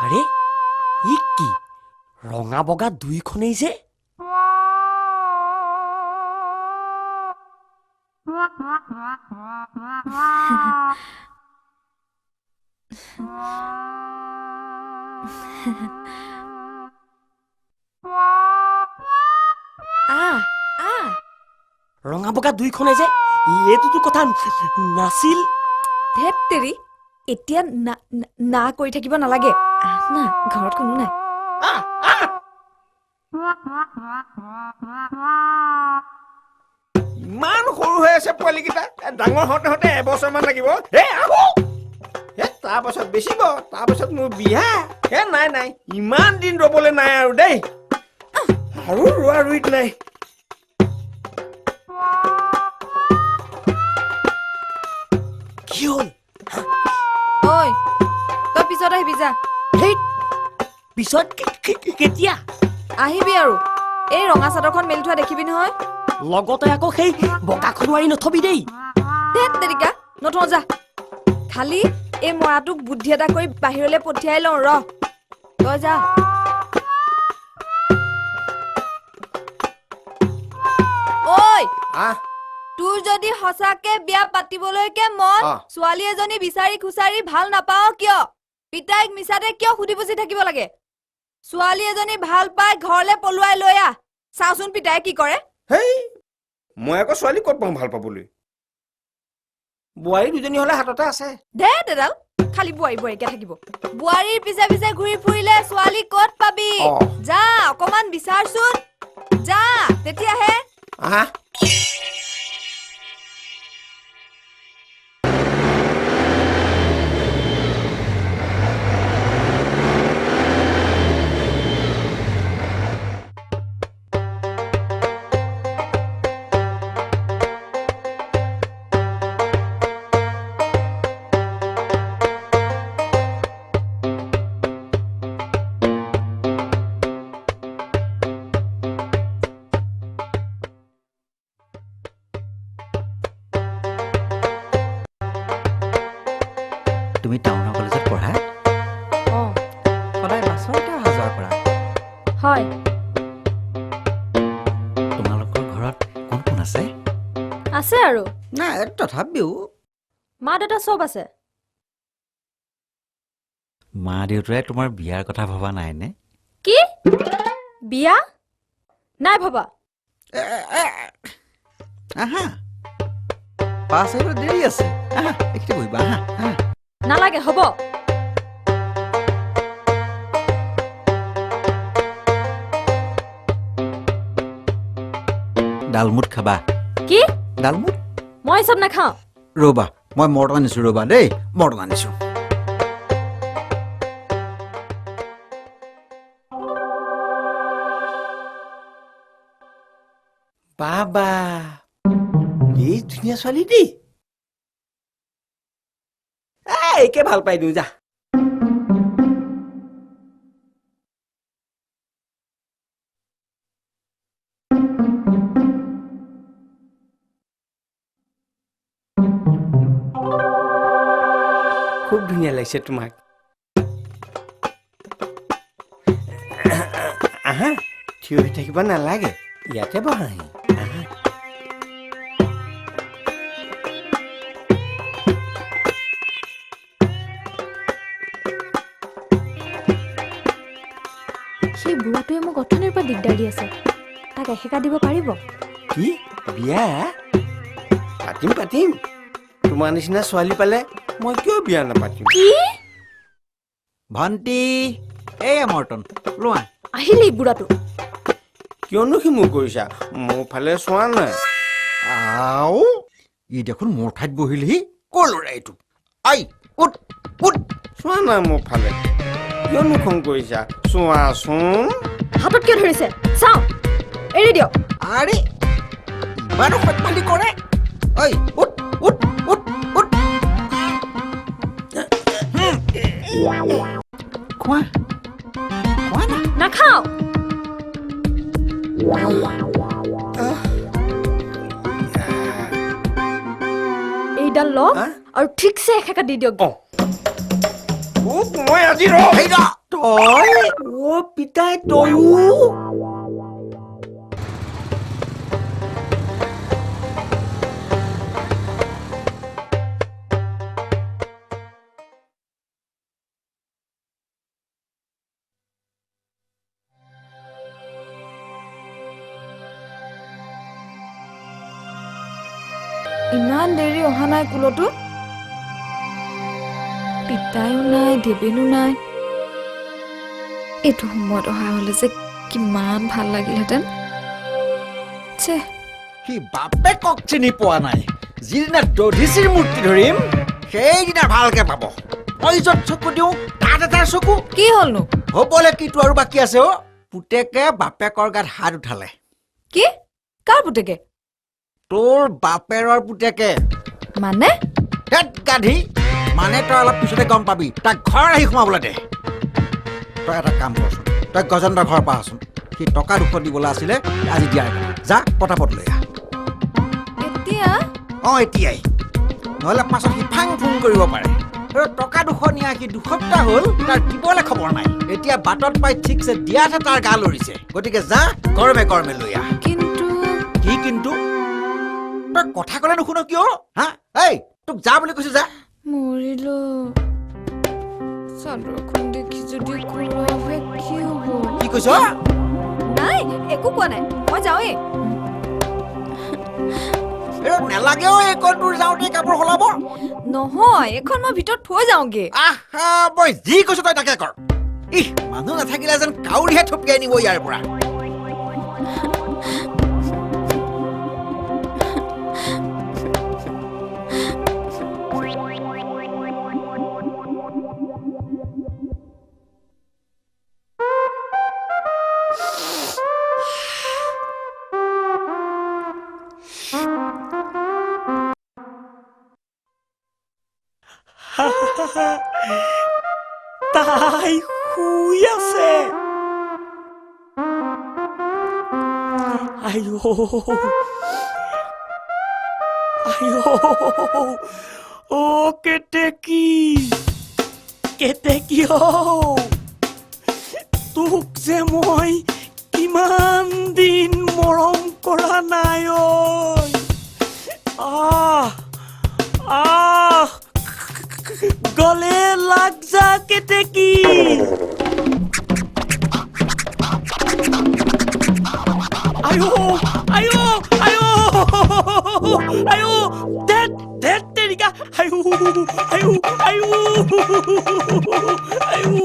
আৰে ই কি ৰঙা বগা দুইখনেই যে ৰঙা বগা দুইখনে যে এইটোতো কথা নাছিল ধেত তেৰি এতিয়া না কৰি থাকিব নালাগে না ঘৰত কোনো নাই ইমান সৰু হৈ আছে পোৱালিকেইটা ডাঙৰ হওঁতে হওঁতে এবছৰমান লাগিব তাৰপাছত বেচিব তাৰপাছত মোৰ বিয়া নাই নাই ইমান দিন ৰবলৈ নাই আৰু দেই আৰু ৰোৱা ৰুইত নাই কি হ'ল ঐ তই পিছত আহিবি যা পিছত কেতিয়া আহিবি আৰু এই ৰঙা চাদৰখন মেলি থোৱা দেখিবি নহয় লগতে আকৌ সেই বগাখনো আনি নথবি দেই ধেত তেৰিকা নথওঁ যা খালি এই মৰাটোক বুদ্ধি এটা কৰি বাহিৰলৈ পঠিয়াই লওঁ ৰ তই যা ঐ তোৰ যদি সঁচাকে বিয়া পাতিবলৈকে মন ছোৱালী এজনী বিচাৰি খুচাৰি ভাল নাপাও কিয় পিতাইক মিছাতে কিয় সুধি পুছি থাকিব লাগে ছোৱালী এজনী ভাল পাই ঘৰলে পলুৱাই লৈ আহ চাওচোন পিতাই কি কৰে মই আকৌ ছোৱালী ক'ত পাওঁ ভাল পাবলৈ বোৱাৰী দুজনী হলে হাততে আছে দে দেদাল খালি বোৱাৰী বোৱাৰীকে থাকিব বোৱাৰীৰ পিছে পিছে ঘূৰি ফুৰিলে ছোৱালী ক'ত পাবি যা অকমান বিচাৰচোন যা তেতিয়াহে তুমি টাউনৰ কলেজত পঢ়া সদায় বাছতে অহা যোৱা কৰা হয় তোমালোকৰ ঘৰত কোন কোন আছে আছে আৰু নাই তথাপিও মা দেউতা চব আছে মা দেউতাই তোমাৰ বিয়াৰ কথা ভবা নাইনে কি বিয়া নাই ভবা আহা পাছ আহিব দেৰি আছে আহা এইখিনিতে বহিবা আহা আহা নালাগে হ'ব ডালমুট খাবা কি ডালমুট মই চব নাখাওঁ ৰ'বা মই মৰ্টন আনিছো ৰ'বা দেই মৰ্টন আনিছো বাবা এই ধুনীয়া ছোৱালী দেই একে ভাল পাই দিওঁ যা খুব ধুনীয়া লাগিছে তোমাক আহা থিয় হৈ থাকিব নালাগে ইয়াতে বহাহি আহা সেই বুঢ়াটোৱে মোক অথনিৰ পৰা দিগদাৰ দি আছে তাক এসেকা দিব পাৰিব কি বিয়া পাতিম পাতিম তোমাৰ নিচিনা ছোৱালী পালে মই কিয় বিয়া নাপাতিম কি ভণ্টি এয়া মৰ্টন লোৱা আহিলি বুঢ়াটো কিয়নো সি মোক কৰিছা মোৰ ফালে চোৱা নাই আও ই দেখোন মোৰ ঠাইত বহিলহি কৰ ল'ৰা এইটো আই উঠ উঠ চোৱা নাই মোৰ ফালে কিয়নো খং কৰিছা চোৱাচোন হাতত কিয় ধৰিছে চাওঁ এৰি দিয়ক আৰে ইমান সৎমালি কৰে ঐ উঠ উঠ উঠ উঠ খোৱা খোৱা না নাখাওঁ এইডাল লওক আৰু ঠিকছে এসেকা দি দিয়ক মই আজি ৰ তই অ' পিতাই তয়ো ইমান দেৰি অহা নাই কুলতো পিতাইও নাই দেৱেনো নাই এইটো সময়ত অহা হলে যে কিমান ভাল লাগিলহেঁতেন ছে সি বাপেকক চিনি পোৱা নাই যিদিনা দধিচিৰ মূৰ্তি ধৰিম সেইদিনা ভালকে পাব মই য'ত চকু দিওঁ তাত এটাৰ চকু কি হ'লনো হ'বলে কিটো আৰু বাকী আছে অ' পুতেকে বাপেকৰ গাত হাত উঠালে কি কাৰ পুতেকে তোৰ বাপেৰৰ পুতেকে মানে হেট গাধি মানে তই অলপ পিছতে গম পাবি তাক ঘৰ আহি সোমাবলৈ দে তই এটা কাম কৰচোন তই গজেন্দ্ৰৰ ঘৰ পাচোন সি টকা 200 দিবলৈ আছিলে আজি দিয়াই যা পটাপট লৈ আহ এতিয়া অঁ এতিয়াই নহ'লে পাছত সি ফাং ফুং কৰিব পাৰে আৰু টকা 200 নিয়া সি 2 সপ্তাহ হ'ল তাৰ দিবলৈ খবৰ নাই এতিয়া বাটত পাই ঠিকছে দিয়াতহে তাৰ গা লৰিছে গতিকে যা গৰমে গৰমে লৈ আহ কিন্তু কি কিন্তু তই কথা ক'লে নুশুন কিয় হা এই তোক যা বুলি কৈছো যা মৰিলো চাদৰখন দেখি যদি কোলা হয় কি হ'ব কি কৈছ নাই একো কোৱা নাই মই যাওঁৱেই নেলাগেও এইকণ দূৰ যাওঁতে কাপোৰ সলাব নহয় এখন মই ভিতৰত থৈ যাওঁগে আহা মই যি কৈছো তই তাকে কৰ ইহ মানুহ নাথাকিলে যেন কাউৰীহে থপিয়াই নিব ইয়াৰ পৰা তাই শুই আছে আইও আইও ও কেতেকী কেতেকী তোক যে মই কিমান দিন মৰম কৰা নাই ঐ আহ গলে লাগ যা কেতেকী আয়ো আয়ো আয়ো আয়ো দেট দেট তেৰিকা আয়ো আয়ো আয়ো আয়ো